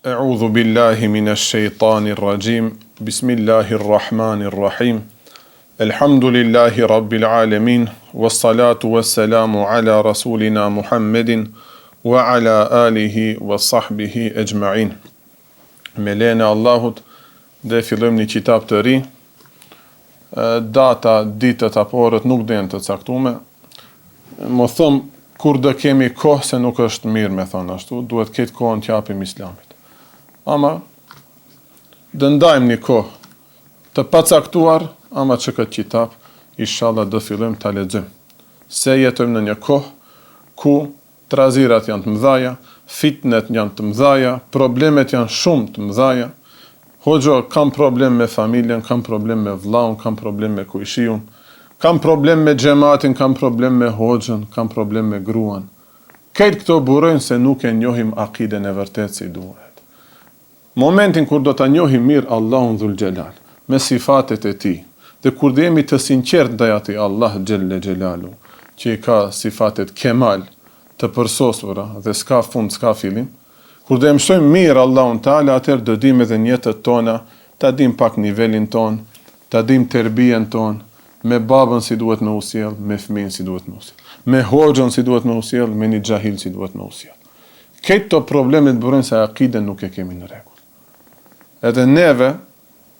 A'udhu billahi minash shaitanir rajim. Bismillahir rahmanir rahim. Alhamdulillahi rabbil alamin. Wassalatu wassalamu ala rasulina Muhammedin wa ala alihi wa sahbihi ajma'in. Me lejnë e Allahut dhe fillojmë një kitab të ri. Data, ditët apo orët nuk janë të caktuara. Më thëm kur do kemi kohë, se nuk është mirë me thonë ashtu, duhet këtë kohën të japim Islamit. Ama dë ndajmë një kohë të pacaktuar, ama që këtë kitab, inshallah do fillojmë ta lexojmë. Se jetojmë në një kohë ku trazirat janë të mëdhaja, fitnet janë të mëdhaja, problemet janë shumë të mëdhaja. Hoxha, kam problem me familjen, kam problem me vllaun, kam problem me kujshiun, kam problem me xhamatin, kam problem me hoxhën, kam problem me gruan. Këtë këto burojnë se nuk e njohim akiden e vërtet si duhet. Momentin kur do ta njohim mirë Allahun Dhul Xhelal, me sifatet e tij, dhe kur dhe jemi të sinqert ndaj atij Allah Xhelle Xhelalu, që i ka sifatet kemal, të përsosura dhe s'ka fund, s'ka fillim, kur dhe mësojmë mirë Allahun Teala, atëherë do dim edhe në jetët tona, ta dim pak nivelin ton, ta dim terbijen ton, me babën si duhet me usjell, me fëmijën si duhet me usjell, me hoxhën si duhet me usjell, me një xahil si duhet me usjell. Këto probleme të burojnë se akiden nuk e kemi në rregull. Edhe neve,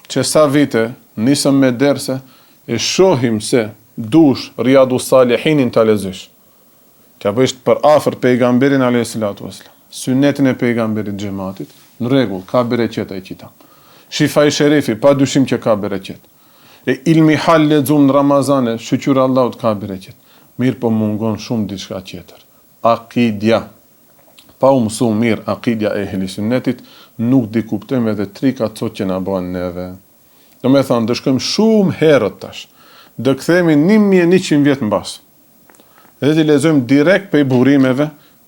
që sa vite nisëm me derse, e shohim se dush Riyadus Salihinin ta lexosh. Që apo është për afër pejgamberin alayhis salatu wassalam. Sunnetin e pejgamberit xhamatit, në rregull, ka bereqet ai kitab. Shifai Sherifi, pa dyshim që ka bereqet. E ilmi hal lexum në Ramazane, shqyr Allahut ka bereqet. Mirë po mungon shumë diçka tjetër. Akidja. Pa u mësu mirë akidja e ehli sunnetit, nuk di kuptojmë edhe trikat sot që na bën neve. Do me thonë, do shkojmë shumë herët tash. Do kthehemi 1100 vjet mbas. Edhe të lexojmë direkt prej burimeve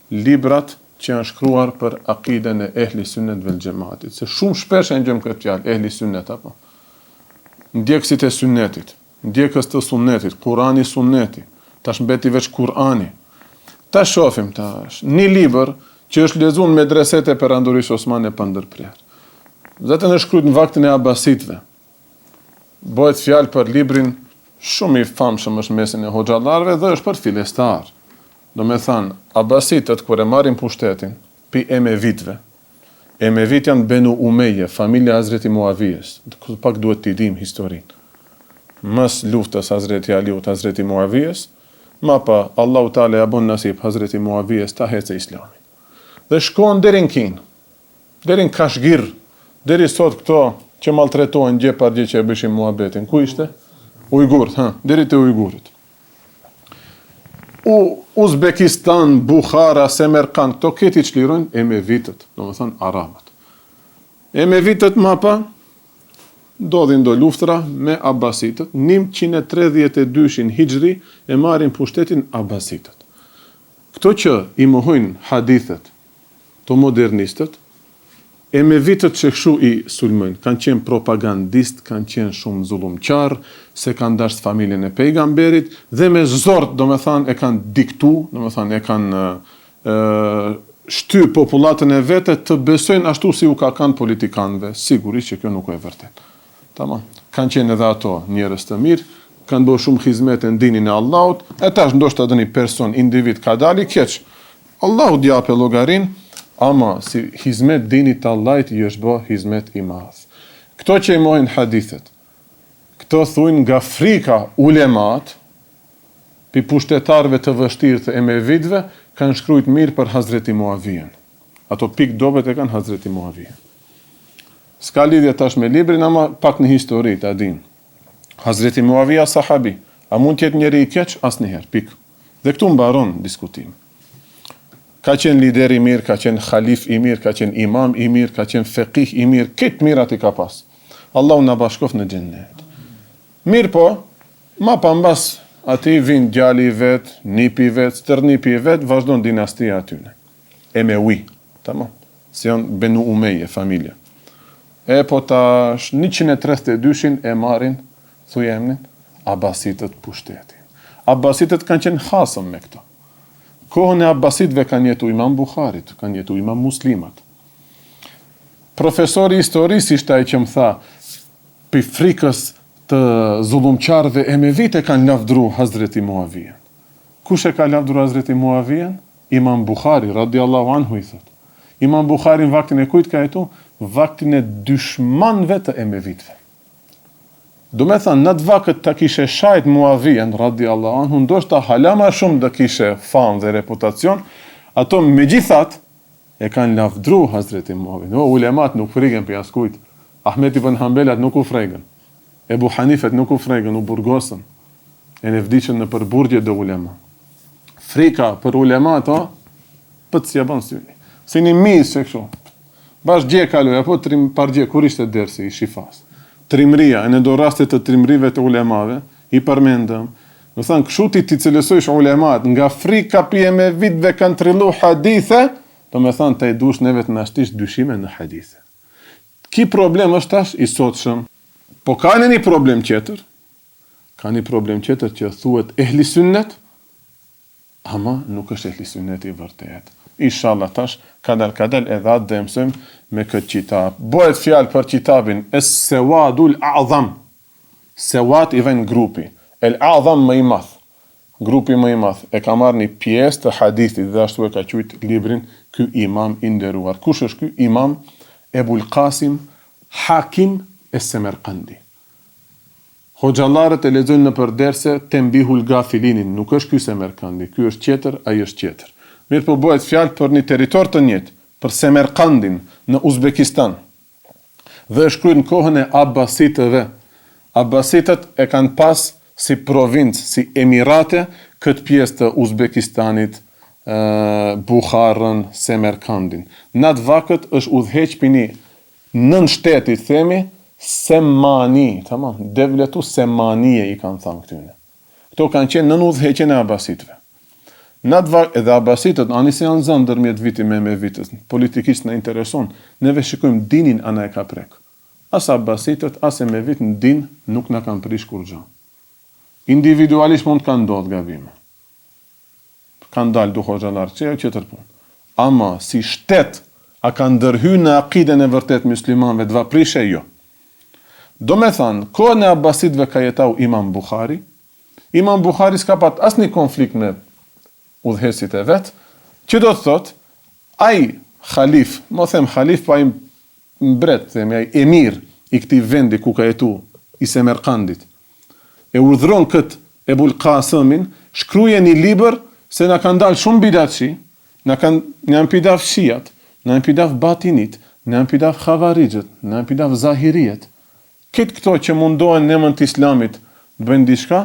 librat që janë shkruar për akiden e ehli sunnet vel xhamatit. Se shumë shpesh e ngjojmë këtë fjalë ehli sunnet apo. Ndjekësit e sunnetit, ndjekës të sunnetit, Kurani sunneti. Tash mbeti veç Kurani. Ta shohim tash një libër që është lexuar në medreset e perandorisë Osmane pa ndërprerje. Vetëm është shkruar në vaktin e Abasitëve. Bëhet fjalë për librin shumë i famshëm është mesin e hoxhallarëve dhe është për filestar. Do me thënë, Abasitët kur e marrin pushtetin, pi Emevitëve. Emevit janë Benu Umeje, familja e Hazreti Muavijës. Pak duhet t'i dim historinë. Mas luftës Hazreti Aliut, Hazreti Muavijës, ma pa Allahu Teala ja bën nasib Hazreti Muavijës ta hecë Islamin. Dhe shkon deri në Kinë, deri në Kashgir, deri sot këto që maltretohen gjë par gjë që e bëshin muhabetin. Ku ishte? Ujgurët, deri te Ujgurët. Uzbekistan, Bukhara, Semerkand, këto këti çlirojnë Emevitët, domethënë arabët. Emevitët mapa ndodhin do luftra me Abasitët, 132 Hijri e marrin pushtetin Abasitët. Këto që i mohojnë hadithet të modernistët, Emevitët që kshu i sulmojnë, kanë qenë propagandist, kanë qenë shumë zullumqar, se kanë dashur familjen e pejgamberit dhe me zort, domethënë e kanë diktu, domethënë e kanë shty popullatën e vete të besojnë ashtu si u ka kanë politikanëve. Sigurisht që kjo nuk është vërtet. Tamam. Kanë qenë edhe ato njerëz të mirë, kanë bërë shumë hizmete në dinin e Allahut, e tash ndoshta edhe një person, individ ka dali keq. Allahu t'japë llogarin, ama si hizmet dinit të Allahit i është bë hizmet i madh. Këto që i mohojnë hadithet, këto thuajnë nga frika ulemat, pi pushtetarëve të vështirë të Emevitëve, kanë shkruajt mirë për Hazreti Muavijen. Ato pik dobet e kanë Hazreti Muavijen. S'ka lidhje tash me librin, ama pak në histori ta din. Hazreti Muavija sahabi, a mund të jetë njëri i keq? Asnjëherë, pik. Dhe këtu mbaron diskutimi. Ka qenë lider i mirë, ka qenë khalif i mirë, ka qenë imam i mirë, ka qenë fekih i mirë, këtë mirat i ka pas. Allahu na bashkoft në xhennet. Mirë po, ma pa mbas ati vin djali i vet, nipi i vet, stërnipi i vet, vazhdon dinastia atyne. Emewi, tamam. Si janë Benu Umeje, familja. E po tash 132 e marrin, thuaj emrin, Abasitët pushtetin. Abasitët kanë qenë hasëm me këto. Kohën e Abasitëve kanë jetu Imam Bukharit, kanë jetu Imam Muslimat. profesori i historisë ishte ai që më tha, për frikës të zullumqarëve emevite kanë lavdru Hazreti Muavien. Kush e ka lavdru Hazreti Muavien? Imam Bukhari, radiallahu anhu i thot. Imam Bukhari në vaktin e kujt ka jetu? Vaktin e dyshmanëve të emevitve. Do me thënë, në të vakët të kishe shajt Muavien, radiallahu anhu, ndoshta hala ma shumë dhe kishe famë dhe reputacion, ato me gjithat e kanë lavdru Hazreti Muavien. Ulemat nuk fregen për jaskujt. Ahmet ibn Hanbelat nuk u fregen. Ebu Hanifet nuk u fregen, u burgosën. E ne vdiqen në përburgje dhe ulema. Frika për ulemat, për të si jabon syni. Si një mis që kështu. Bash gje kaloj, apo par gje, kur ishte dersi i shifas. Trimria, e në do rastet të trimrive të ulemave, i përmendëm, në thënë, këshuti ti cilësojsh ulemat, nga frika pje me vitve kanë trillu hadithe, do me thënë, të i dush neve të nashtish dyshime në hadithe. Ki problem është tash i sotshëm, po ka një problem tjetër, që thuhet ehli sunnet, ama nuk është ehli sunnet i vërtet. Inshallah tash, kadal edhe atë dhe mësëm me këtë qitab. Bëhet fjalë për qitabin Es-Sewadul A'zam. Sewad i vjen grupi. El-A'zam më i madh. Grupi më i madh. E ka marrë një pjesë të hadithit dhe ashtu e ka quajtur librin ky imam i nderuar. Kush është ky imam? Ebul Qasim Hakim Es-Semerqandi. Hoxhallarët e lexojnë në përderse Tembihul Gafilinin, nuk është ky Semerqandi, ky është tjetër, ai është tjetër. Mirë po bëhet fjalë për një territor të njëjtë, për Semerqandin në Uzbekistan. Dhe është kryer në kohën e Abbasitëve. Abbasitët e kanë pas si provincë, si emirate, këtë pjesë të Uzbekistanit, Bukharën, Semerqandin. Në atë vakët është udhëheq pini nën shtetit, themi, Semani, tamam, devletu Semanie i kanë thënë këtyne. Këto kanë qenë nën udhëheqjen e Abbasitëve. Në atë vakë, edhe Abbasitët, anisi janë zënë dërmjet viti me vitës, politikisht në intereson, neve shikojmë dinin ana e ka prek. As Abbasitët, as e me vit në din, nuk në kanë prish kur gjë. Individualisht mund kanë ndodhë gabime. Kanë dalë du hoxhallar që tërpun. Ama, si shtet, a kanë ndërhy në akiden e vërtet muslimanve, dva prishe jo. Do me thanë, kohën e Abbasitëve ka jetau Imam Bukhari. Imam Bukhari s'ka pat as një konflikt me udhëheqësit e vetë, që do të thot, ai khalif, mo them khalif, pa i mbret, themi, ai emir i këtij vendi ku ka jetu, i Semerqandit, e urdhron këtë Ebul Qasimin, shkruje një libër, se na kanë dalë shumë bidatçi, na kanë pidaf shijat, na kanë pidaf batinit, na kanë pidaf khavarijët, na kanë pidaf zahirijet. Këtë këto që mundohen në emër të islamit bëjnë diçka,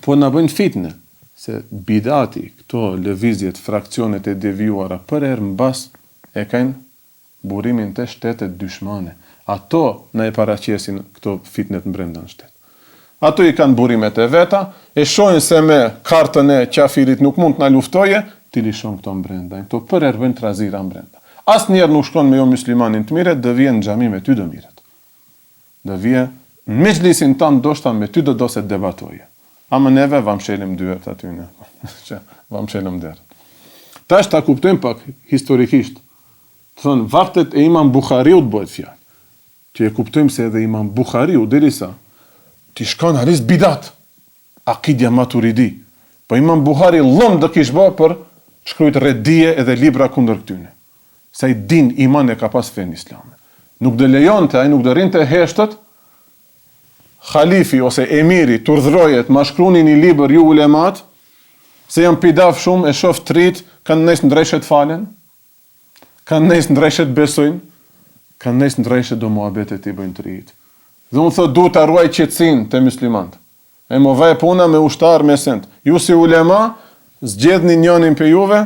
po na bëjnë fitne, se bidati, këto lëvizjet, fraksionet e devijuara për herë mbas e kanë burimin të shtetet dyshmane. Ato na e paraqesin këto fitnet brenda në shtet. Ato i kanë burimet e veta, e shohin se me kartën e qafirit nuk mund të na luftoje, ti lishon këto brenda. Këto për herë bëjnë trazira brenda. Asnjëherë nuk shkon me jo muslimanin të mirë, do vjen në xhami me ty do mirët. Do vjen në mexhlisin tan ndoshta me ty do se debatoje. Ama neve vam shelim dyert atyne. Vam shelim derë. Tash ta kuptojmë pak historikisht. Të thonë, vaktet e Imam Bukhariut bëhet fjalë. Që e kuptojmë se edhe Imam Bukhariu, derisa, ti shkon haris bidat, akidja maturidi. Po Imam Bukhari lëm do kish bë për shkrujt redije edhe libra kundër këtyne. Sa i din iman e ka pas fen islame. Nuk do lejonte, ai nuk do rinte heshtët, khalifi ose emiri të urdhrojet ma shkruni një libër ju ulemat, se janë pidaf shumë, e shof të rrit, kanë nëjës ndrejshet falen, kanë nëjës ndrejshet besojnë, kanë nëjës ndrejshet do muhabetet i bëjnë të rrit. Dhe unë thot, du të arruaj qetësin të muslimant. E mo vaj puna me ushtar me sent. Ju si ulema, zgjedhni njënin për juve,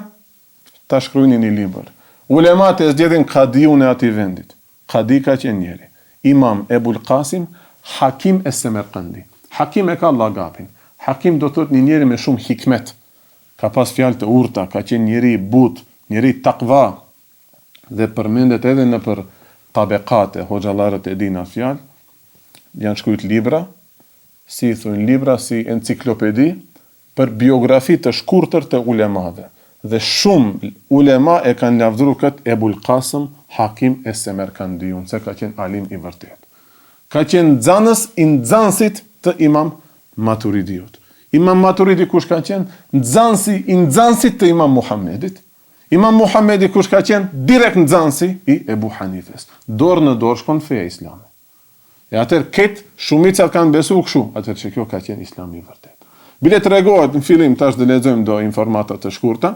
ta shkrujni një libër. Ulemat e zgjedhin kadiun e ati vendit. Kadi ka qenë njeri. Imam Ebul Qasim, Hakim Es-Semerqandi. Hakim e ka Allah gapin. Hakim do thot një njeri me shumë hikmet. Ka pas fjalë të urta, ka qenë njeri but, njeri takva. Dhe përmendet edhe në për tabekate, hoxhallarët e dina fjalë. Janë shkruajt libra, si enciklopedi, për biografi të shkurtër të ulemave. dhe shumë ulema e kanë lavdëruar këtë Ebul Qasim Hakim es-Semerkandiun, se ka qenë alim i vërtet. Ka qenë nxënës i nxënësit të Imam Maturidiut. Imam Maturidi kush ka qenë? Nxënësi i nxënësit të Imam Muhammedit. Imam Muhammedi kush ka qenë? Direkt nxënësi i Ebu Hanifes. Dorë në dorë shkon feja islame. E atër këtë shumicat kanë besu këshu, atër që kjo ka qenë islami i vërtet. Bile të regohet në fillim, tash dhe lexojmë do informata të shkurta,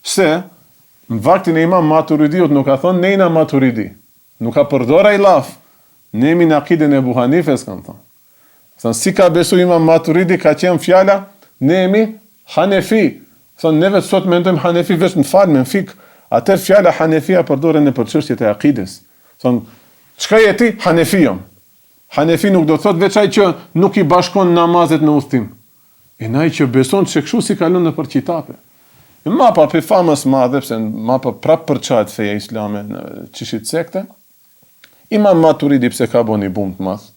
se në vaktin e Imam Maturidiut nuk ka thonë nejna Maturidi. Nuk ka përdora i laf. Ne jemi në akiden e Ebu Hanifes, kanë thonë. Thonë, si ka besu Imam Maturidi, ka qenë fjala, ne jemi Hanefi. Thonë, neve sot mendojmë Hanefi veç në falë, me në fikë. Atër fjala Hanefia përdore në për çështjet e akides. Thonë, çka je ti? Hanefi jam. Hanefi nuk do thot veç ai që nuk i bashkon namazet në udhtim. E nai që beson se kështu si kalon në për qitape. E mapa për famës madhe, pse mapa prap përçahet feja islame në çishit sekte. Imam Maturidi pse ka bën i bum të madh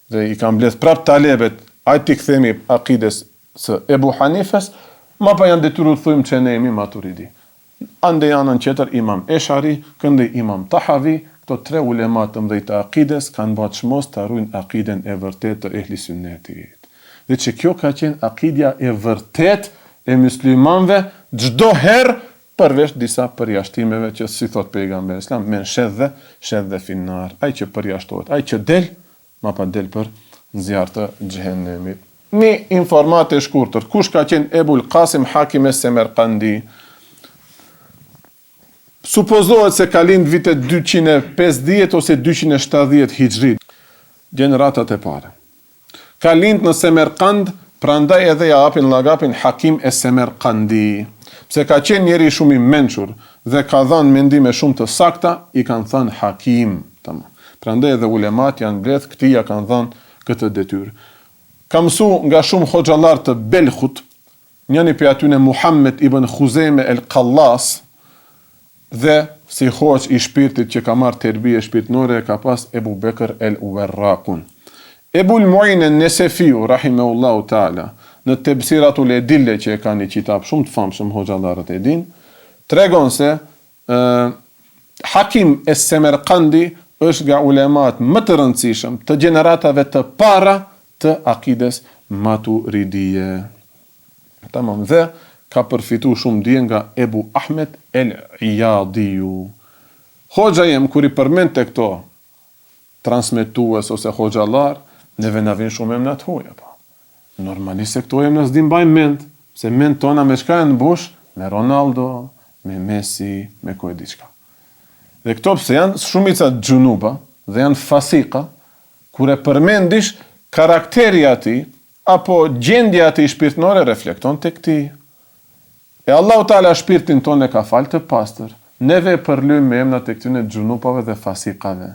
dhe i ka mbledh prap talebet, ai ti kthemi akides së Ebu Hanifes, mapa janë detyruar të thujmë që ne jemi Maturidi. Ande anën tjetër Imam Eshari, këndë Imam Tahavi, këto tre ulema të mëdhej të akides kanë bërë çmos të harrojnë akiden e vërtet të ehli sunnetit. Dhe që kjo ka qenë akidja e vërtet e muslimanëve çdo herë përveç disa përjashtimeve që si thot pejgamberi islam, men shedhe finnar, ai që përjashtohet, ai që del, ma pa del për zjarr të xhenemit. Një informat e shkurtër, kush ka qenë Ebul Qasim Hakim es-Semerkandi? Supozohet se ka lind vitet 250 ose 270 hijri, gjeneratat e pare. Ka lind në Semerkand, prandaj edhe ja hapin llaqabin Hakim es-Semerkandi. Pse ka qenë njeri shumë i mençur dhe ka dhënë mendime shumë të sakta, i kanë thënë Hakim. Prandaj edhe ulemat janë mbledh, këtij ja kanë dhënë këtë detyrë. Ka mësu nga shumë hoxhallar të Belkhut, njëri prej atyre Muhammed ibn Khuzeme el-Qallas, dhe si hoq i shpirtit që ka marrë terbije shpirtnore ka pas Ebu Bekr el-Uwarraqun. Ebul Muin el-Nesefiu, rahimehullahu ta'ala, në Tebsiratul Edille që e ka një kitab shumë të famshëm, hoxhallarët e din, tregon se Hakim es-Semerkandi është nga ulemat më të rëndësishëm të gjeneratave të para të akides Maturidije. Tamam, dhe ka përfitu shumë dije nga Ebu Ahmed el-Iyadiu. Hoxha jem, kur i përmend të këto transmetues ose hoxhallar, neve na vjen shumë emna të huaja. Normalisht se këto emna s'dim bajnë mend, se mend tona me çka janë mbush? Me Ronaldo, me Messi, me kujt diçka. Dhe këto pse janë shumica gjunuba dhe janë fasika, kur e përmendish karakteri ati apo gjendja ati shpirtnore reflekton tek ti. E Allahu Teala shpirtin tonë ka fal të pastër. Neve e përlym me emrat e këtyre gjunupave dhe fasikave.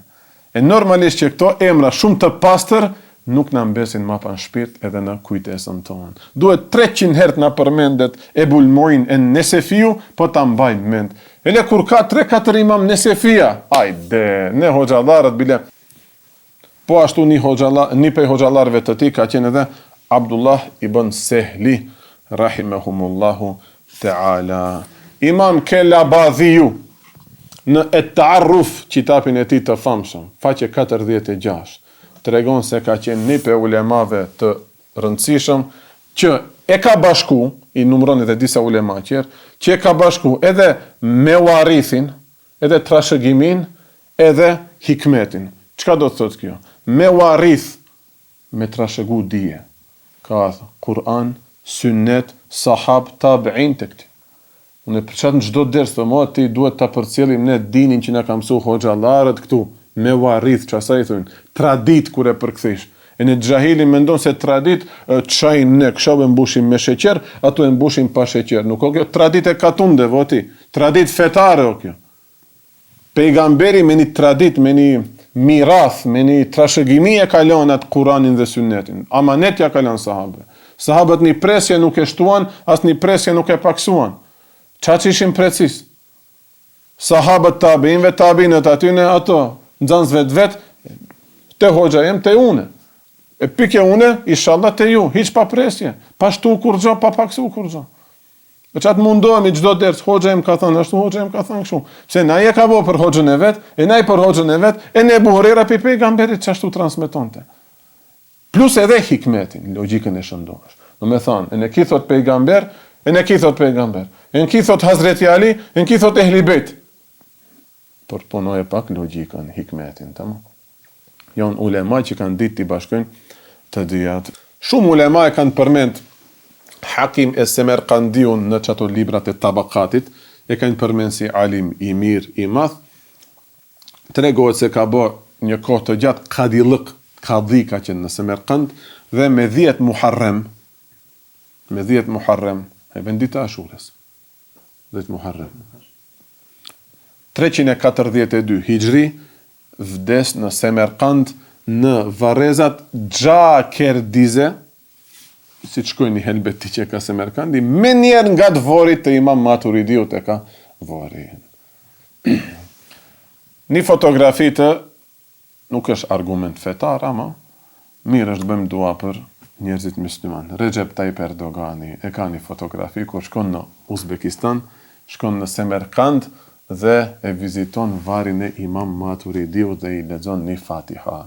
E normalisht që këto emra shumë të pastër nuk na mbesin mapa në shpirt edhe në kujtesën tonë. Duhet 300 herë na përmendet Ebul Muin en-Nesefiu, po ta mbajnë mend. Ele kur ka 3-4 imam Nesefia, ajde, ne hoxhallarët bile. Po ashtu një prej hoxhallarëve të tij ka qenë edhe Abdullah ibn Sehli, rahimehumullahu ta'ala. Imam Kelabadhiu, në Et-Ta'arruf, kitabin e tij të famshëm, faqe 46, tregon se ka qenë një prej ulemave të rëndësishëm që e ka bashku, i numëron edhe disa ulema tjerë, që e ka bashku edhe me warithin, edhe trashëgimin, edhe hikmetin. Çka do të thotë kjo? Me warith, me trashëgu dije. Ka Kur'an, Sunnet, Sahab, Tabi'in të këti. Unë e përqat në çdo ders të më, ti duhet ta përcjellim ne dinin që na ka mësu hoxhallarët këtu, me warith, që asa i thunë, tradit kur e përkthish. E në xhahili mendon se tradit çajin ne këshove mbushim me sheqer, ato e mbushim pa sheqer. Nuk o kjo tradit e katunde, voti. Tradit fetare o kjo. Pejgamberi me një tradit, me një mirath, me një trashëgimi e kalon atë Kur'anin dhe Sunnetin. Amanet ja kalon sahabe. Sahabët një presje nuk e shtuan, as një presje nuk e paksuan. Qa që ishim precis? Sahabët tabiinve, tabiinët atyne ato, nxënësve të vetë, te hoxha jem, te une. E pikje une, inshallah te ju, hiq pa presje, pa shtu kur gjo, pa paksu kur gjo. Me çat mundohemi çdo ders, hoxha im ka thënë ashtu, hoxha im ka thënë kështu. Pse na e ka vë për hoxhën e vet, e na i për hoxhën e vet, e ne buhurera pe pejgamberit çashtu transmetonte. Plus edhe hikmetin, logjikën e shëndosh. Do me thonë, e ne ki thot pejgamber, e ne ki thot pejgamber. E ne ki thot Hazreti Ali, e ne ki thot Ehli Bejt. Por punoj pak logjikën, hikmetin, tamam. Janë ulema që kanë ditë të bashkojnë të dyat. Shumë ulema e kanë përmend Hakim e Semerkandiun në çato librat e Tabakatit, e kanë përmend si alim i mirë, i madh. Tregohet se ka bërë një kohë të gjatë kadhi ka qenë në Semerkand dhe me 10 Muharrem, e vendita Ashures. 10 Muharrem. 342 Hijri vdes në Semerkand në varrezat Gjakerdize, si që shkojnë një helbeti që ka Semerkandi, me njerë nga dvorit të Imam Maturidiut e ka dvorin. Një fotografi të nuk është argument fetar, ama mirë është bëjmë dua për njerëzit musliman. Recep Tayyip Erdogani e ka një fotografi kur shkon në Uzbekistan, shkon në Semerkand dhe e viziton varin e Imam Maturidiut dhe i lexon një Fatiha.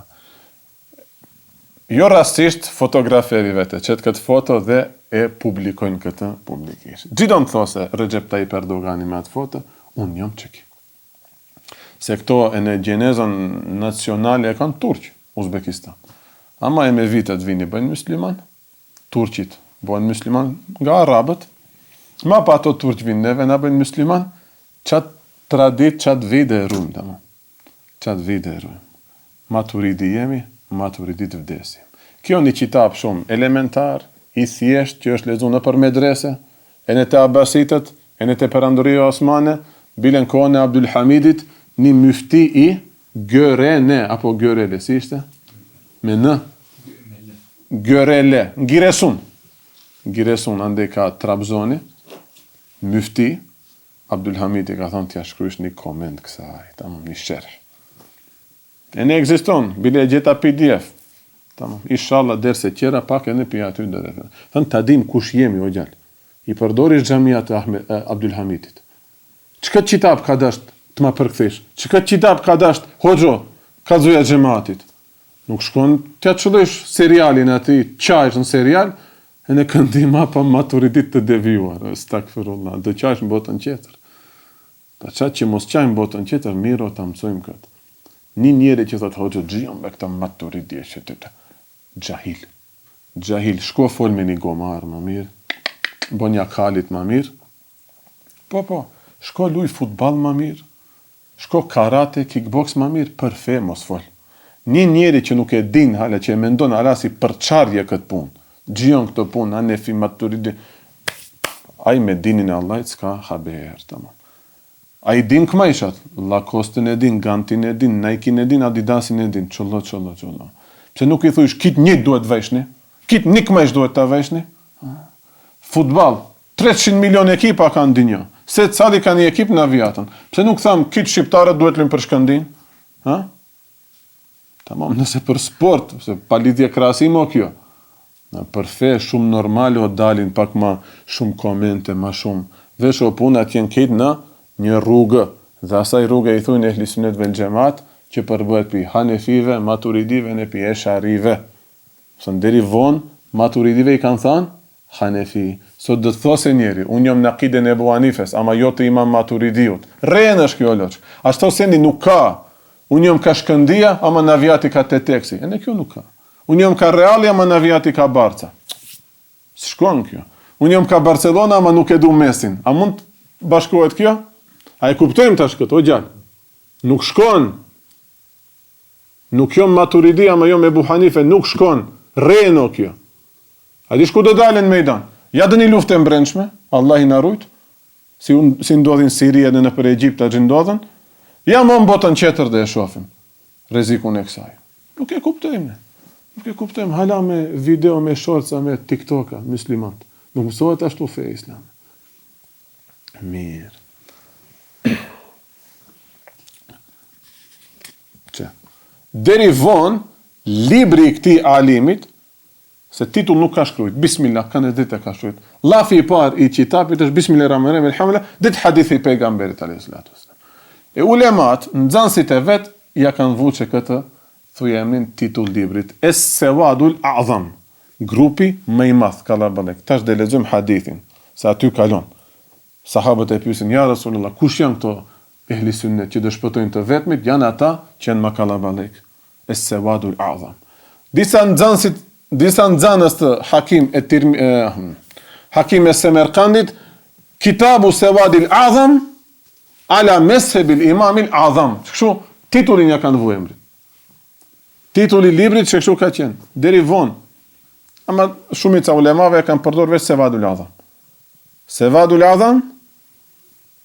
Jo rastisht fotograferi vete, qëtë këtë foto dhe e publikojnë këtë publikisht. Gjithon të those Recep Tayyip Erdogani me atë foto, unë jam që ki. Se këto e në gjenezën nacionale e kanë Turqë, Uzbekistan. Ama e me vitet vini bëjnë musliman, Turqit bëjnë musliman nga Arabët, ma pa ato Turq vinë neve, na bëjnë musliman, qatë tradit, qatë vide e rujmë, qatë vide e rujmë. Maturidi jemi, Maturidit vdesim. Kjo një kitab shumë elementar, i thjesht, që është lexuar nëpër medrese, e në të Abasitët, e në të Perandoria Osmane, bilen kohën e Abdul Hamidit, një myfti i Görene, apo Görele, si ishte? Me në? Görele, Giresun, ande ka Trabzoni, myfti, Abdul Hamidi ka thonë t'ja shkrysh një koment kësaj, tamam, një shqerh. E ne ekziston, bile e gjeta PDF. Tamam, inshallah derse tjera pak e ne pi aty ndër. Thënë ta dim kush jemi o gjallë. I përdorish xhamia të Abdul Hamidit. Çka kitab ka dasht të ma përkthesh? Çka kitab ka dasht hoxho ka zuja xhamatit? Nuk shkon t'ja çullosh serialin aty, çajsh në serial, e ne këndima pa maturidit të devijuar. Stakfirullah, do çajsh në botën tjetër. Pa çaj që mos çajmë botën tjetër, mirë ta mësojmë këtë. Një njeri që thot hoxha xhion me këtë maturidi që të Gjahil, shko fol me një gomar më mirë, bo një kalit më mirë, po, shko luj futbal më mirë, shko karate, kickbox më mirë, për fe mos fol. Një njeri që nuk e din hala, që e mendon hala si përçarje këtë punë, gjion këtë punë, anefi maturidi, aj me dinin e Allahit s'ka haber, tamam. A i din këmajshat, Lacoste-in e din, Gantin e din, Nike-in e din, Adidasin e din, qëllo. Pse nuk i thuish, kit një duhet veshni, kit një këmajsh duhet ta veshni. Futbal, 300 milion ekipa kanë dinjo, se cali ka një ekip në aviatën. Pse nuk thamë, kit shqiptarët duhet lëmë për shkëndin? Tamam, nëse për sport, se pa lidhje krasim o kjo. Për fe, shumë normale o dalin pak ma shumë komente, ma shumë. Vesh o punat jenë ketë në një rrugë, dhe asaj rrugë i thujnë ehli sunnet vel xhamat, që përbëhet pi hanefive, maturidive, në pi esharive. Së deri vonë, maturidive i kanë thënë, hanefi. Sot do të thosë njeri, unë jam në akiden e Ebu Hanifes, ama jo të imam maturidiut. Rejnë është kjo loqë. Ashto sendi nuk ka. Unë jam ka Shkëndia, ama në avjati ka Teteksi. E në kjo nuk ka. Unë jam ka Reali, ama në avjati ka Barca. Së shkon kjo. Unë jam ka Barcelona, ama nuk e du Mesin. A mund të bashkohet kjo? A e kuptojmë tash këtë, o gjallë. Nuk shkon. Nuk jom maturidi, ama jom Ebu Hanife, nuk shkon. Reno kjo. A di shku do dalin mejdan? Ja dhe një luft e mbrenshme, Allah i narujt, si ndodhin Siri edhe në për Egjipta që ndodhin, ja më botën qetër dhe e shofim. Rezikun e kësaj. Nuk e kuptojmë. Hala me video, me shorca, me TikToka, muslimant. Nuk mësohet ashtu fe islam. Mirë. Deri vonë, libri i këtij alimit, se titull nuk ka shkruajt, bismillah, kanë ditë ka shkruajt, Lafi I parë I kitabit është Bismillahirrahmanirrahim, elhamdulillah, dit hadithi pejgamberit alayhis salatu wassalam. E ulemat, nxënësit e vet, ja kanë vuçë këtë thuaj emrin titull librit Es-Sawadul A'zam, grupi më I madh kallaballek. Tash do lexojmë hadithin, se aty kalon. Sahabët e pyesin ja Rasulullah, kush janë këto ehli sunnet që do shpëtojnë të vetmit? Janë ata që janë më kallaballek. Es-Sawadul A'zam. Disa nxënës të Hakim e Semerkandit, Kitabu Sawadil A'zam ala mezhebil Imamil A'zam. Kështu titullin ja kanë vënë emrin. Titulli I librit që kështu ka qenë, deri vonë. Ama shumica ulemave kanë përdorur vetë Sawadul A'zam. Sawadul A'zam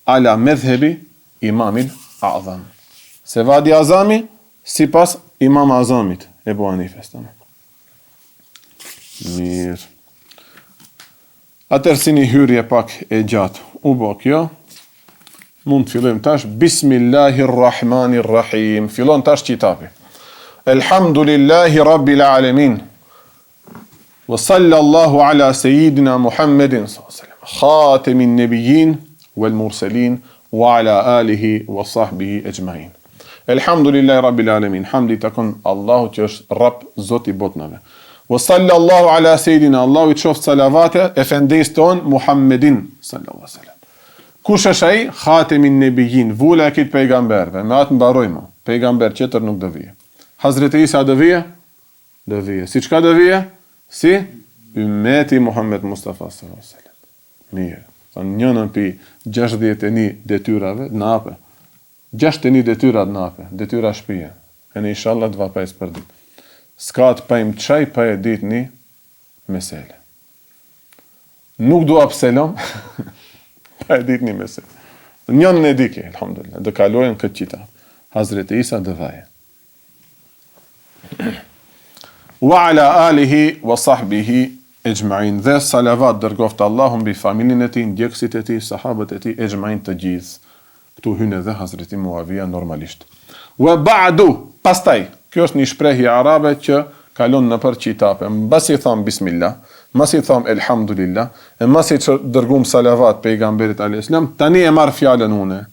ala mezhebi Imamil A'zam. Sawadi Azami sipas Imam Azamit, Ebu Hanifes. Mirë. Atëherë si një hyrje pak e gjatë u bë kjo. Mund të fillojmë tash. Bismillahirrahmanirrahim. Fillon tash kitabi. Elhamdulillahi Rabbil Alamin. Wa sallallahu ala Sayyidina Muhammedin khatimin nabiyyin wal mursalin wa ala alihi wa sahbihi ejma'in. Elhamdulillahi Rabbil Alamin. Hamdi takon Allahu që është Rabb, Zoti I botnave. Wa sallallahu ala Sayyidina, Allahu I qoft salavate efendis ton Muhammedin sallallahu alaihi wasallam. Kush është ai? Khatimin nabiyyin, vula e kit pejgamberve. Me atë mbarojmë. Pejgamber tjetër nuk do vije. Hazreti Isa do vije? Do vije. Si çka do vije? Si ummeti Muhammed Mustafa sallallahu alaihi wasallam. Mirë. Son njënën pi 61 detyrave nape. 61 detyra nape, detyra shtëpie. E në inshallah të vapes për ditë. S'ka të pajmë çaj pa e ditë një mesele. Nuk dua pselom, pa e ditë një mesele. Njënën e dike, alhamdulillah, dhe kalojnë këtë qita. Hazreti Isa dhe vaje. Wa ala alihi wa sahbihi ejma'in. Dhe salavat dërgoft Allahum bi familin e ti, ndjekësit e ti, sahabët e ti, ejma'in të gjithë. Këtu hynë edhe Hazreti Muavija normalisht. Wa ba'du, pastaj, kjo është një shprehje arabe që kalon në për qitape. Mbasi tham bismillah, mbasi tham elhamdulillah, e mbasi që dërgum salavat pejgamberit alayhis salam, tani e marr fjalën une.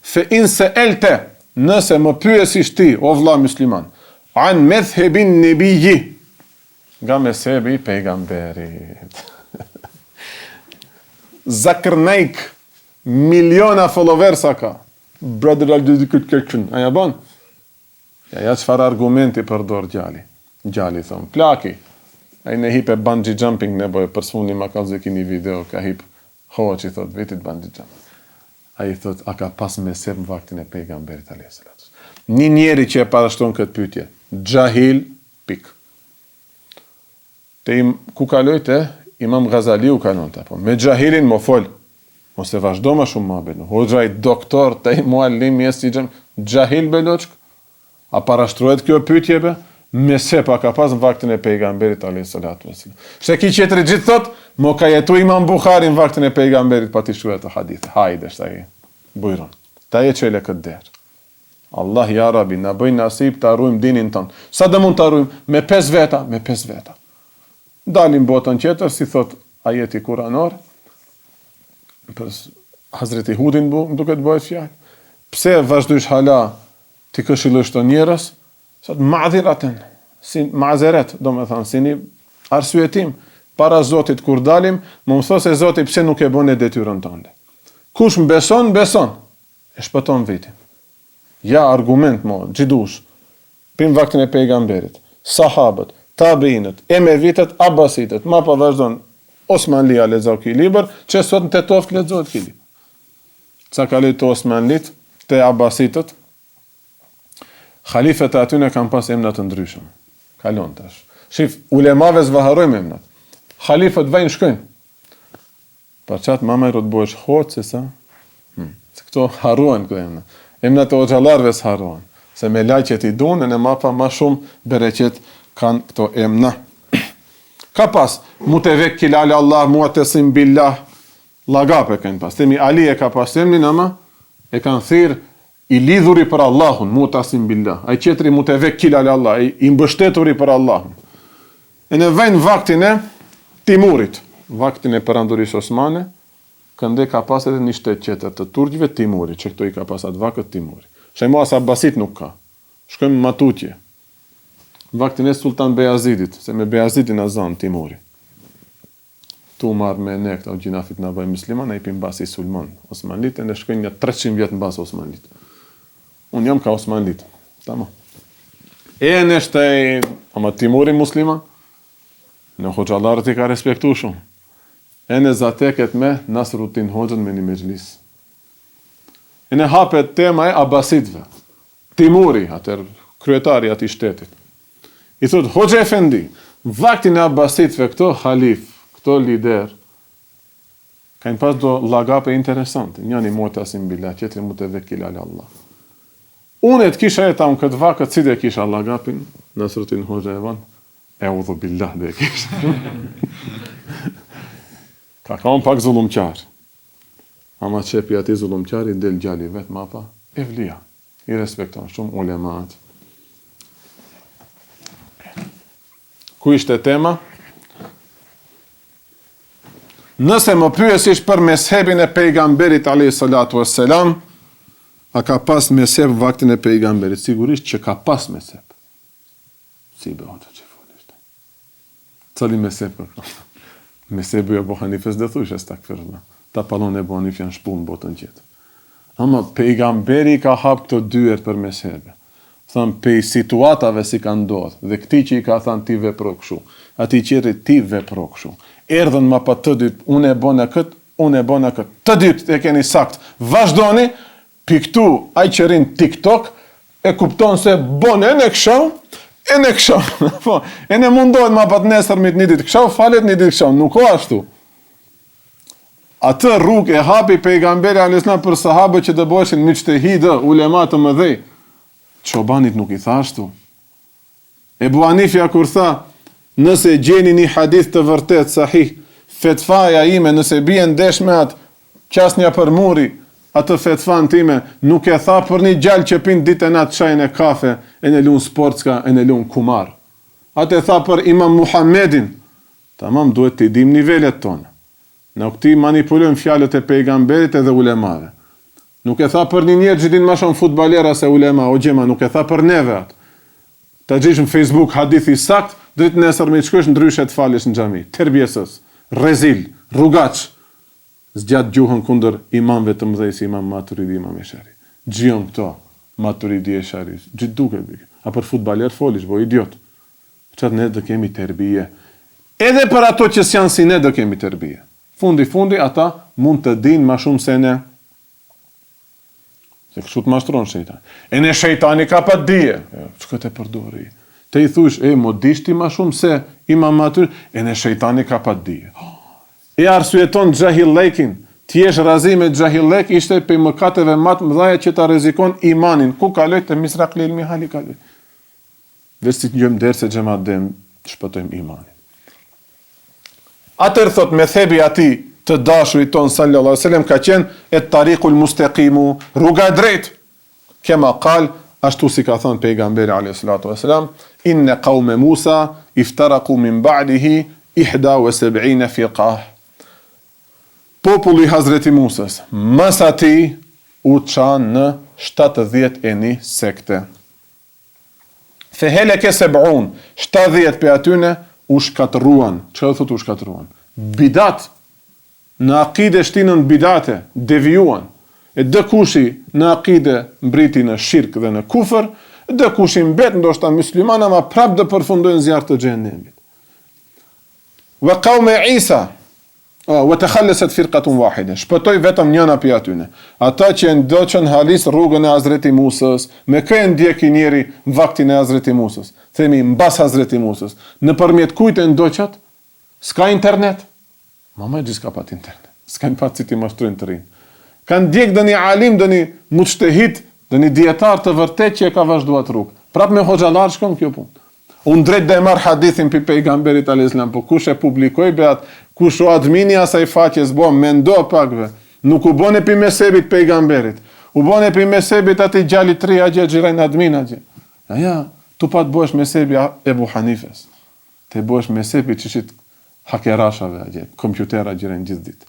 Fe in sa'alta, nëse më pyesish ti, o vëlla musliman, an madhhabin nabiyyi, nga mezhebi pejgamberit. Zakërnejk, miliona followersa ka. Brother Al-Dudikut, aja bon? Ja çfarë argumenti përdor gjali. Gjali thon, plaki. Ai ne hipe bungee jumping ne boj për sfuni ma ka zë kini video ka hip hoçi thot vetit bungee jumping. Ai thot a ka pas me sep vaktin e pejgamberit alayhis salam. Një njeri që e parashton këtë pyetje, xahil pik. Te ku kalojte Imam Ghazaliu kanonte apo me xahilin mo fol. Mos e vazhdo më shumë më bënu. Hoxha I doktor te muallim jesi xahil beloçk. A parashtrohet kjo pyetje be? Me sepa ka pas në vaktin e pejgamberit alayhis salatu wassalam. Sheki qetri gjithë thot, mo ka jetu Imam Bukhari në vaktin e pejgamberit pa ti shuhet të hadith. Hajde shtaj. Bujron. Ta je çele këtë derë. Allah ja Rabbi na bëj nasib të arrujmë dinin ton. Sa do mund të arrujmë? Me 5 veta, me 5 veta. Dalim botën tjetër si thot ajeti kuranor. Për Hazreti Hudin duket bëhet fjalë. Pse vazhdojsh hala ti këshillosh të njerëz? Sot ma'dhiraten, si ma'zeret, do me thënë, si një arsyetim para Zotit kur dalim, më thosë e Zoti pse nuk e bën e detyrën tënde. Kush më beson, beson, e shpëton vitin. Ja argument mo, gjidush, prim vaktin e pejgamberit, sahabët, tabiinët, e me vitet, abasitët, ma pa vazhdon Osmanlia lexo ki libër, që sot në Tetoft lexohet ki libër. Ca ka lejtë Osmanlit, te abasitët, Khalifet e aty ne kanë pas emna të ndryshëm. Kalon tash. Shif, ulemave zvaharojmë emnat. Khalifet vajnë shkojnë. Pa qatë mama I rëtë bojsh hoqë, se sa? Se këto harruan këto emna. Emnat e oxhallarëve s'harruan. Se me lajqet I dunë, në mapa ma shumë bereqet kanë këto emna. Ka pas, mutevekkil ala Allah, muatesim billah, lagape kanë pas. Temi Ali e ka pas emnin, ama e kanë thirë I lidhuri për Allahun, mutasim billah. Ai qetri mutevekkil ala Allah, I mbështeturi për Allahun. E në vajnë vaktin e Timurit. vaktin e perandorisë osmane, kënde ka pas edhe një shtet tjetër të turqëve, Timuri, që këto i ka pas atë vakët Timuri. Shembull Abbasit nuk ka. Shkojmë Matutje. Vaktin e Sultan Bejazidit, se me Bejazidin azan Timuri. Tu marrë me ne këta u gjinafit në bëjë musliman, e i pim basi Sulman, Osmanlit, e ne shkojnë një 300 vjetë në basi Osmanlit. Unë jam ka Osmanlit. Tama. E në shtaj, ama Timuri musliman, në hoxalarët i ka respektu shumë. E në zateket me Nasruddin Hoxhën me një mejlis. E në hapet tema e Abbasitve. Timuri, atër kryetari ati shtetit. I thot, Hoxha Efendi, vaktin e Abbasitve, këto halif, këto lider, kanë pas do lagape interesante. Njani motasim bila, qetri mu të vekil ale Allah. Unë e të kisha e ta unë këtë vakët, si dhe kisha lagapin, Nasruddin Hoxha e vanë, e udhu billah dhe kisha. Ka unë pak zullumqar. Ama qepi ati zullumqar i del gjali vetë mapa, evlia. I respekton shumë ulemat. Ku ishte tema? Nëse më pyesish për meshebin e pejgamberit alayhi salatu wassalam, a ka pas mesheb vaktin e pejgamberit? Sigurisht që ka pas mesheb. Si bëhet që folisht. Cili mesheb për? Meshebu e Abu Hanifes dhe thush e stakfirullah. Ta palon e Abu Hanif janë shpunë botën tjetër. Ama pejgamberi ka hap këto dyert për meshebe. Thënë, pej situatave si ka ndodhë, dhe këti që i ka thënë ti vepro këshu, ati qëri ti vepro këshu. Erdhën ma pa të dytë, unë e bona këtë, unë e bona këtë. Të dytë e keni sakt. Vazhdoni, piktu aj qërin TikTok, e kupton se bon e në këshau, e në këshau. E në mundohet ma pa të nesër mit një ditë këshau, falet një ditë këshau. Nuk o ashtu. Atë rrugë e hapi pejgamberi alislam për sahabë që dëboshin mujtehidë, ulema të mëdhej. Çobanit nuk i thashtu. Ebu Hanifja kur tha, nëse gjeni një hadith të vërtet, sahih, fetfaja ime, nëse bie ndesh me atë, qasnja për muri, atë fetfan time, nuk e tha për një gjallë që pin ditë e natë çajin e kafe, e në lun sportska, e në lun kumar. Atë e tha për Imam Muhammedin. Tamam, duhet të dim nivelet tonë. Në këti manipulojmë fjalët e pejgamberit edhe ulemave. Nuk e tha për një njerë që din ma shumë futbalera se ulema o gjema, nuk e tha për neve atë. Ta gjish në Facebook hadithi sakt, dritë nesër me qësh ndryshet falish në xhami. Terbjesës, rezil, rrugaq, zgjat gjuhën kundër imamve të mëdhej si Imam Maturidi, Imam Eshari. Gjion këto, Maturidi Eshari, gjithë duke. A për futbaler folish, bo idiot. Qatë ne dhe kemi terbije. Edhe për ato që s'janë si ne dhe kemi terbije. Fundi, ata mund të dinë ma shumë se ne. Se kështu të mashtron shejtani. E ne shejtani ka pa dije. Që këtë e përdori? Te i thush, mo dishti ma shumë se Imam Maturidi, e ne shejtani ka pa dije. E arsyeton xahillekin, t'jesh razi me xahillek, ishte pe mëkateve matë mëdhaja që ta rrezikon imanin. Ku kaloj të Misraq lil Mihali kaloj. Veç si të njëm derse xhamat dem, të shpëtojmë imanin. Atër thot me thebi ati të dashurit ton sallallahu alaihi wasallam ka qenë et tariqul mustaqimu, rruga e drejtë. Kema qal, ashtu si ka thënë pejgamberi alayhi salatu wasalam, inna qaume Musa iftaraku min ba'dihi 71 fiqah. Populli i Hazreti Musës, mas ati u çan në 71 sekte. Feheleke 70 pe atyne u shkatruan. Çfarë thotë u shkatruan? Bidat. Në akide shtinën bidate, devijuan. E dë kushi në akide mbriti në shirk dhe në kufër, dë kushi mbet ndoshta musliman, ama prap dë përfundojnë zjarr të xhenemit. Wa qaume Isa, wa takhallaset firqatun wahida. Shpëtoi vetëm njëna prej atyne. Ata që ndoqën halis rrugën e Hazreti Musës, me kë ndjeki njëri vaktin e Hazreti Musës. Themi mbas Hazreti Musës. Nëpërmjet kujt e ndoqat? S'ka internet. Mama gjithë ka pat internet. S'ka në patë si ti mashtrujnë të rinë. Kanë djekë dë një alim, dë një mujtehid, dë një dietar të vërtet që e ka vazhduat rrugë. Prap me hoxhallar shkon kjo punë. Unë drejt dhe marr hadithin për pejgamberit alayhis salam, po kush e publikoi beat, kush o admini asaj faqes, bo mendo pakve. Nuk u bone për mesebit pejgamberit. U bone për mesebit ati gjallit 3 agje gjirajnë admin agje. Ja, tu pa të bosh mesebi Ebu Hanifes. Te bosh mesebi që shit hakerashave, kompjutera gjëren gjithë ditë.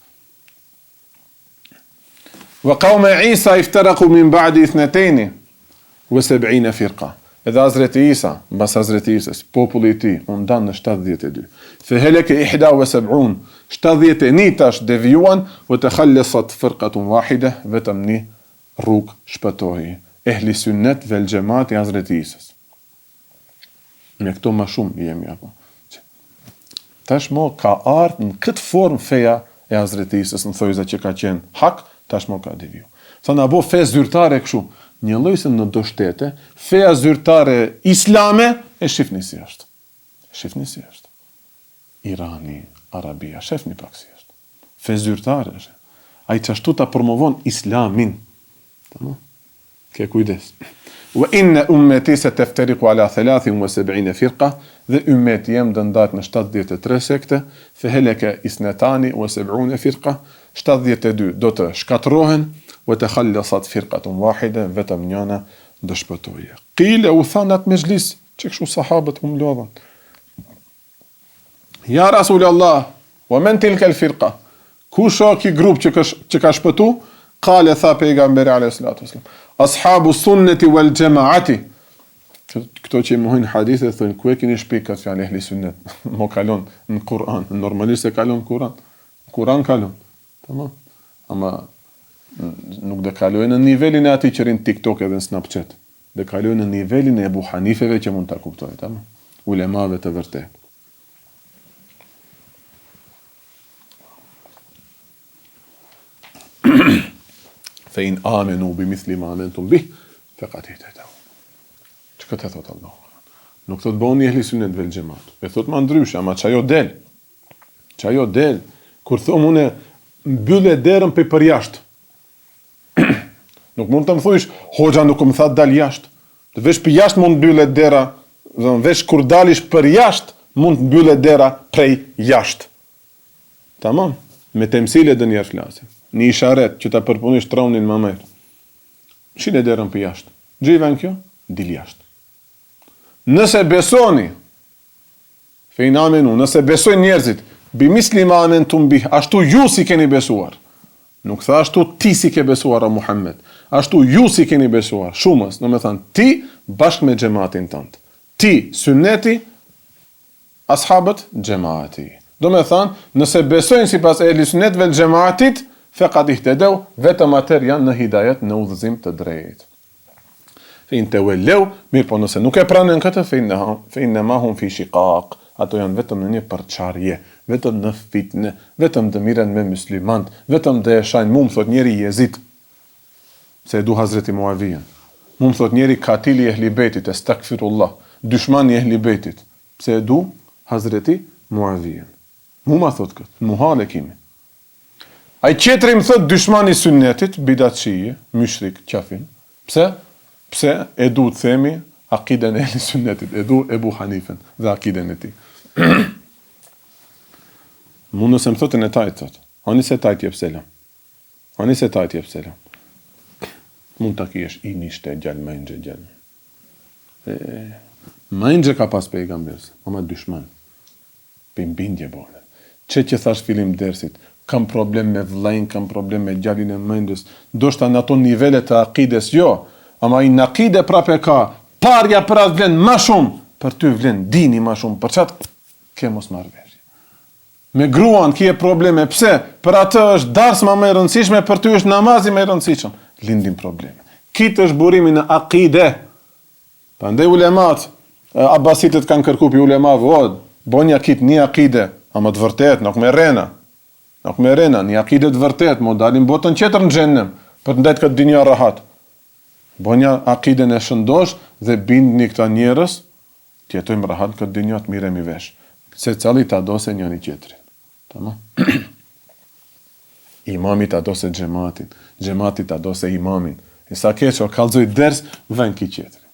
Wa qauma Isa iftaraku min ba'di 72 firqa. Edhe Hazreti Isa, mbas Hazreti Isës, populli i tij u ndan në 72. Fa halaka 71, 71 tash devijuan, wa takhallasat firqatun wahida, vetëm një rrugë shpëtoi. Ehli sunnet vel xhamat i Hazreti Isës. Me këto më shumë jemi apo. Tashmo ka ardhur në këtë formë feja e Hazreti Isës, në thojza që ka qenë hak, tashmo ka deviju. Sa na bo fe zyrtare kështu, një lloj se në do shtete, feja zyrtare islame e shifni si është. Shifni si është. Irani, Arabia, shifni pak si është. Fe zyrtare është. Ai çashtu ta promovon islamin. Tamam? Ke kujdes. Wa inna ummati sataftariqu ala 73 firqa, dhe ummeti jem do ndahet në 73 sekte, fa halaka 72 firqa, 72 do të shkatërrohen, wa takhallasat firqatun wahida, vetëm njëna do shpëtojë. Qila u thanat mejlis, që kështu sahabët u mlodhan. Ja Rasulullah, wa man tilka al-firqa? Kush është ky grup që ka shpëtu? Qale tha pejgamberi alayhis salatu wasallam, ashabu sunnati wal jamaati. Këto që mohojnë hadithe thonë ku e keni shpikat fjalë ehli sunnet. Mo kalon në Kur'an, normalisht e kalon Kur'an. Kur'an kalon. Tamam. Ama nuk do kalojnë në nivelin e atij që rin TikTok edhe në Snapchat. Do kalojnë në nivelin e Abu Hanifeve që mund ta kuptojnë, tamam. Ulemave të vërtetë. Fa in amenu bimithli ma amentum bih, faqad ihtadaw. Çka thot Allah? Nuk thot bëni ehli sunnet vel xhamat. E thot më ndryshe, ama çajo del. Çajo del kur thom unë mbyllë derën për jashtë. Nuk mund të më thuish, hoxha nuk më tha dal jashtë. Të vesh për jashtë mund mbyllet dera, dhe vesh kur dalish për jashtë mund mbyllet dera prej jashtë. Tamam? Me temsile dë njerë flasim. Një isharet që ta përpunish tronin më merë. Shile derën për jashtë. Gjiven kjo, dil jashtë. Nëse besoni, fejn amenu, nëse besojnë njerëzit, bimisli ma amen të mbih, ashtu ju si keni besuar. Nuk tha ashtu ti si ke besuar a Muhammed. Ashtu ju si keni besuar. Shumës, në me thanë, ti bashkë me gjematin tëndë. Ti, sunneti, ashabët, gjemati. Do me thanë, nëse besojnë si pas ehli sunnetve lë gjematit, faqad ihtadaw, vetëm atër janë në hidajet, në udhëzim të drejtë. Fin të wellew, mirë po nëse nuk e pranën këtë, fin në mahun fi shikak, ato janë vetëm në një përçarje, vetëm në fitne, vetëm të miren me muslimant, vetëm të e shajnë, mu më thot njeri jezit, se e du Hazreti Muavijen, mu më thot njeri katili ehli bejtit, estakfirullah, dyshmani ehli bejtit, se e du Hazreti Muavijen. Mu ma thot këtë, muhale kimi. Ai qetri më thot dyshmani sunnetit, bidat shije, mushrik, qafin. Pse? Pse e du të themi akiden e ehli sunnetit, e du Ebu Hanifen dhe akiden e ti. Mu nëse më thotën e tajtë, thot. Ani se tajtë jep selam. Ani se tajtë jep selam. Mund të kiesh i nishte gjallë, majnëgje gjallë. Majnëgje ka pas pejgambers, ama dyshman. Për bindje bole. Që thash fillim dersit, kam problem me vllajin, kam problem me gjallin e mendës, ndoshta në ato nivele të akides, jo, ama i në akide prape ka, parja për atë vlen ma shumë, për ty vlen dini ma shumë, për qatë, ke mos marrëveshje. Me gruan, kje probleme, pse? Për atë është dars ma më e rëndësishme, për ty është namazi më e rëndësishme, lindin probleme. Kitë është burimi në akide. Prandaj ulemat, abasitet kanë kërku pi ulemave, bonja kitë një akide, ama të vërtet, nuk me rena. Nuk me rena, një akide të vërtet, mo dalin botën qetër në xhennem, për të ndajtë këtë dinja rahat. Bonja akiden e shëndosh dhe bindni këta njerës, të jetojmë rahat këtë dinja të miremi vesh. Se cali të adose njëni qetërin. Tamam? Imami të adose gjematin, gjemati të adose imamin. E sa keqo, kalzoj ders, vën ki qetërin.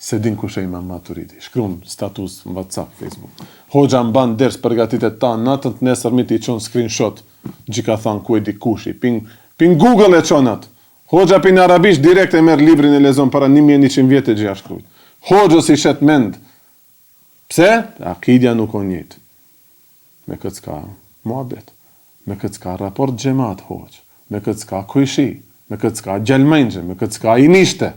Se din kush e Imam Maturidi. Shkruan status në WhatsApp, Facebook. Hoxha mban ders përgatitet ta natën të nesër mi t'i çon screenshot. Gjika than ku e di kushi. Pin Google e çonat. Hoxha pin arabisht direkt e merr librin e lexon para 1100 vjetë që ja shkruaj. Hoxha si shet mend. Pse? Akidja nuk o njëjtë. me këtë s'ka muhabet, me këtë s'ka raport xhamat hoq, me këtë s'ka kujshi, me këtë s'ka gjelmenxhe, me këtë s'ka inishte,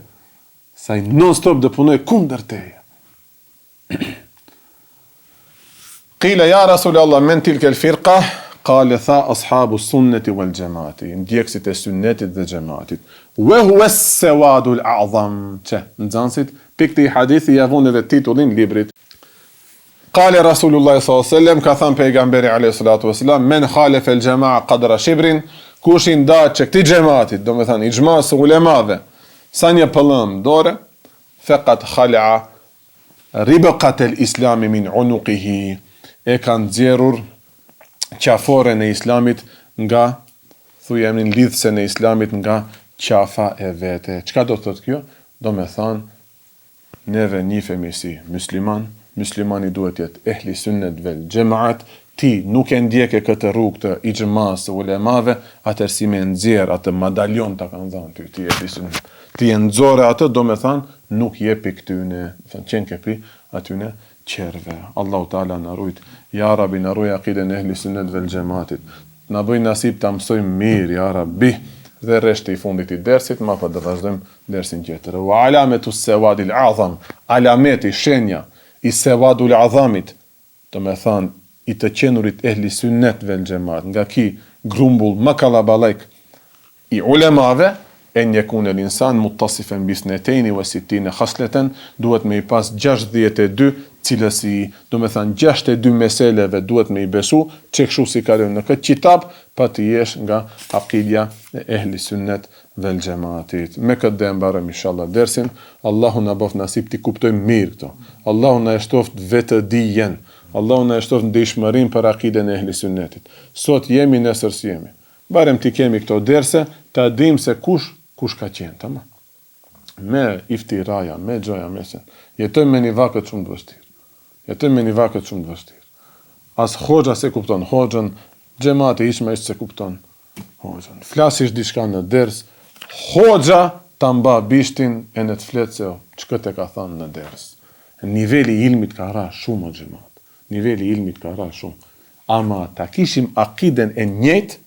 sa i non-stop dhe punoj kundër teje. Qila ja Rasulallah, men tilke l-firqa, kale tha ashabu sunneti wal gjemati, ndjekësit e sunnetit dhe gjematit. Wa huwa as-sawadu al-a'zam, që nxënësit, pikë i hadithi javon edhe titullin librit. Kale Rasulullah s.a.s. ka thënë pejgamberi a.s. Men khalefe l-gjema'a qadra shibrin, kush i nda që këti gjematit, do me thënë, i gjmasë ulemave, sa një pëllëm dore, feqat khal'a ribëqat el-islami min unuqihi, e kanë nxjerrur qafore në islamit nga, thujemnin lidhse në islamit nga qafa e vete. Çka do të thotë kjo? Do me thënë, neve njifemi si muslimani duhet jetë ehli sunnet vel gjemaat, ti nuk e ndjeke këtë rrugë të i gjmas ulemave, atër si me nxjerr atë madalion të kanë dhënë ti ehli sunnet. Ti e nxore atë, do me thënë, nuk jepi këtyne, qenë kepi atyne qerve. Allahu Teala na rujt, ja Rabbi na ruaj akiden e ehli sunnet vel gjematit. Na bëj nasib ta mësojmë mirë, ja Rabbi, dhe reshti i fundit i dersit, ma pa dhe vazhdojmë dersin tjetër. Wa alametu sewadil azam, alameti, shenja, i sevadul azamit, të me thanë, i të qenurit ehli sunnet vel gjemat, nga ki grumbull më kalabalajk i ulemave, e njekun e l'insan muttasifen bisnetejni wa sitine khasleten, duhet me i pas 62 cilësi, do me thanë 62 meseleve duhet me i besu, që këshu si kalon në këtë qitab, pa të jesh nga akidja e ehli sunnet vel gjematit. Me këtë dhe mbarëm inshallah dersin, Allahu na bof nasib t'i kuptojmë mirë këto. Allahu na shtoft vetë dijen, Allahu na shtoft në dishmërin për akiden e ehli sunnetit. Sot jemi, nesër si jemi. Barem t'i kemi këto derse, ta dim se kush ka qenë, tamam. Me iftiraja, me gjoja, me sen. Jetojmë me një vakët shumë të vështirë. As hoxha se kupton hoxhën, xhamati ishme se kupton hoxhën. Flasish diçka në ders, hoxha ta mba bishtin e në të fletë se çka te ka thënë në ders. Niveli i ilmit ka ra shumë o xhamat. Niveli i ilmit ka ra shumë. Ama ta kishim akiden e njëjtë,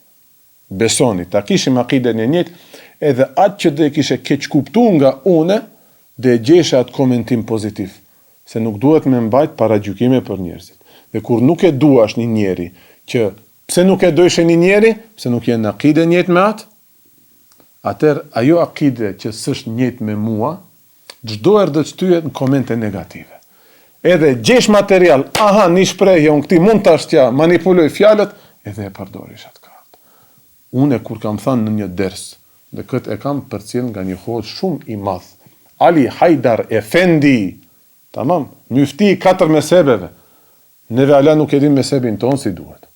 besoni, ta kishim akiden e njëjtë, edhe atë që dhe kishe keq kuptu nga une, dhe gjeshe atë komentim pozitiv. Se nuk duhet me mbajt para gjykime për njerëzit. Dhe kur nuk e duash një njeri, që pse nuk e dojshe një njeri, pse nuk jenë akide njët me atë, atër ajo akide që sështë njët me mua, gjdo erdë që tyjet në komente negative. Edhe gjesh material, aha, një shprejhje, unë këti mund të ashtja, manipuloj fjalët, edhe e përdorish atë kartë. Une kur kam thënë në një ders, dhe këtë e kam përcjell nga një hoxh shumë i madh, Ali Hajdar Efendi, tamam, mufti 4 mezhebeve. Neve ala nuk e dim mezhebin ton si duhet.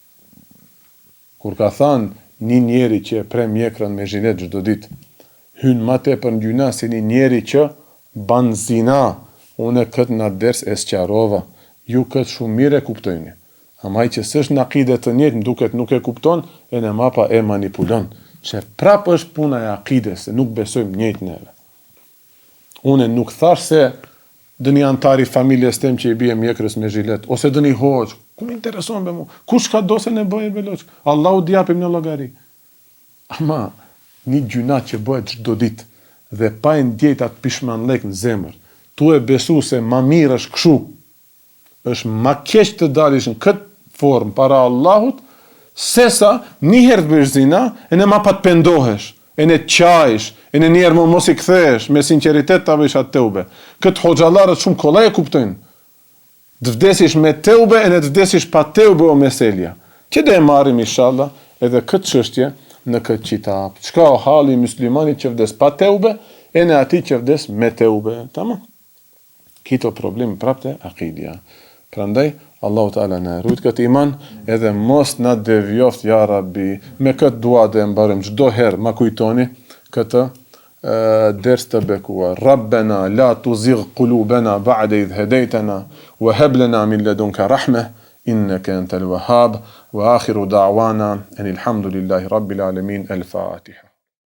Kur ka thënë një njeri që e pre mjekrën me zhilet çdo ditë, hyn më tepër në gjuna se një njeri që ban zina. Unë këtë në ders e sqarova, ju këtë shumë mire kuptojni. Ama i që s'është në akide të njëjtë, duket nuk e kupton, e në mapa e manipulon. Që prapë është puna e akides, se nuk besojmë njëjtë neve. Unë nuk thash se dëni antari familjes tem që i bie mjekrës me zhilet, ose dëni hoxh, ku më intereson be mu? Kush ka do se ne bëje beloç? Allahu t'japim në llogari. Ama një gjuna që bëhet çdo ditë dhe pa e ndjejt atë pishmanllëk në zemër, tu e besu se ma mirë është këshu, është ma keq të dalish në këtë formë para Allahut, sesa njëherë të bësh zina, e në ma pa të pendohesh, e në të qajsh, e në njerë më mos i kthesh, me sinceritet të avesh atë teube. Këtë hoxalarët shumë kolaj e kuptojnë. Të vdesish me teube, e në të vdesish pa teube o meselja. Që dhe e marim inshallah, edhe këtë çështje në këtë qitab. Çka o hali muslimanit që vdes pa teube, e në ati që vdes me teube. Tamam? Kito problem prapte akidja. Prandaj, Allahu Teala na rujt këtë iman, edhe mos na devjoft, ja Rabbi, me këtë dua dhe mbarëm, çdo herë ma kujtoni këtë ders të bekuar. Rabbena, la tuzigh qulubana ba'da idh hedejtena, wa hab lana min ladunka rahmeh, innaka antal wahhab, wa akhiru da'wana, anil hamdulillahi rabbil alamin, al-Fatiha.